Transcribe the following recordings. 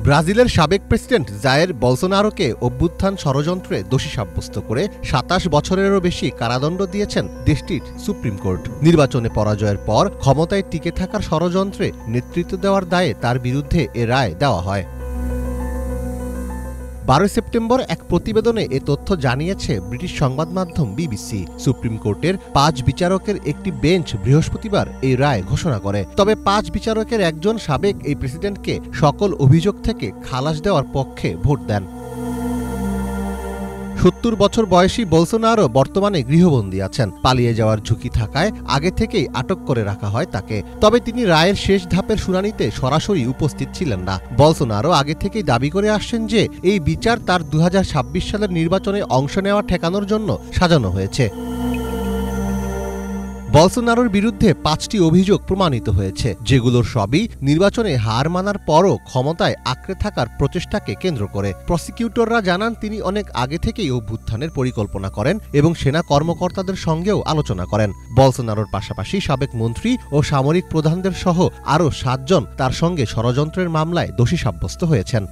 ব্রাজিলের সাবেক প্রেসিডেন্ট জায়ের বলসোনারোকে অভ্যুত্থান ষড়যন্ত্রে দোষী সাব্যস্ত করে ২৭ বছরেরও বেশি কারাদণ্ড দিয়েছেন দেশটির সুপ্রিম কোর্ট। নির্বাচনে পরাজয়ের পর ক্ষমতায় টিকে থাকার ষড়যন্ত্রে নেতৃত্ব দেওয়ার দায়ে তার বিরুদ্ধে এ রায় দেওয়া হয়। ১২ সেপ্টেম্বর এক প্রতিবেদনে এ তথ্য জানিয়েছে ব্রিটিশ সংবাদ মাধ্যম বিবিসি। সুপ্রিম কোর্টের ৫ বিচারকের একটি বেঞ্চ বৃহস্পতিবার এই রায় ঘোষণা করে। তবে ৫ বিচারকের একজন সাবেক এই প্রেসিডেন্টকে সকল অভিযোগ থেকে খালাস দেওয়ার পক্ষে ভোট দেন। ৭০ বছর বয়সী বলসোনারো বর্তমানে গৃহবন্দী আছেন। পালিয়ে যাওয়ার ঝুঁকি থাকায় আগে থেকেই আটক করে রাখা হয় তাকে। তবে তিনি রায়ের শেষ ধাপের শুনানিতে সরাসরি উপস্থিত ছিলেন না। বলসোনারো আগে থেকেই দাবি করে আসছেন যে এই বিচার তার ২০২৬ সালের নির্বাচনে অংশ নেওয়া ঠেকানোর জন্য সাজানো হয়েছে। বলসোনারোর বিরুদ্ধে ৫টি অভিযোগ প্রমাণিত হয়েছে, যেগুলোর সবই নির্বাচনে হার মানার পরও ক্ষমতায় আঁকড়ে থাকার প্রচেষ্টাকে কেন্দ্র করে। প্রসিকিউটররা জানান তিনি অনেক আগে থেকেই অভ্যুত্থানের পরিকল্পনা করেন এবং সেনা কর্মকর্তাদের সঙ্গেও আলোচনা করেন। বলসোনারোর পাশাপাশি সাবেক মন্ত্রী ও সামরিক প্রধানদের সহ আরও ৭ জন তার সঙ্গে ষড়যন্ত্রের মামলায় দোষী সাব্যস্ত হয়েছেন।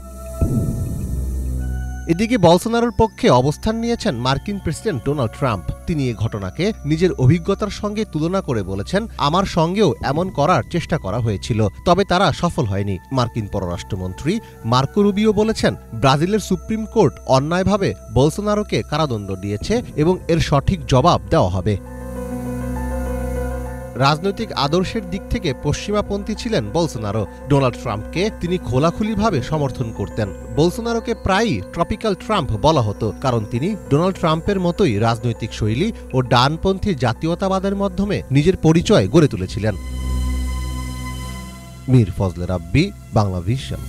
এদিকে বলসোনারোর পক্ষে অবস্থান নিয়েছেন মার্কিন প্রেসিডেন্ট ডোনাল্ড ট্রাম্প। তিনি এ ঘটনাকে নিজের অভিজ্ঞতার সঙ্গে তুলনা করে বলেছেন, আমার সঙ্গেও এমন করার চেষ্টা করা হয়েছিল, তবে তারা সফল হয়নি। মার্কিন পররাষ্ট্রমন্ত্রী মার্কো রুবিও বলেছেন, ব্রাজিলের সুপ্রিম কোর্ট অন্যায়ভাবে বলসোনারোকে কারাদণ্ড দিয়েছে এবং এর সঠিক জবাব দেওয়া হবে। রাজনৈতিক আদর্শের দিক থেকে পশ্চিমাপন্থী ছিলেন বলসোনারো। ডোনাল্ড ট্রাম্পকে তিনি খোলাখুলিভাবে সমর্থন করতেন। বলসোনারোকে প্রায়ই ট্রপিক্যাল ট্রাম্প বলা হতো, কারণ তিনি ডোনাল্ড ট্রাম্পের মতোই রাজনৈতিক শৈলী ও ডানপন্থী জাতীয়তাবাদের মাধ্যমে নিজের পরিচয় গড়ে তুলেছিলেন। মীর ফজলে রাব্বি, বাংলা ভিশন।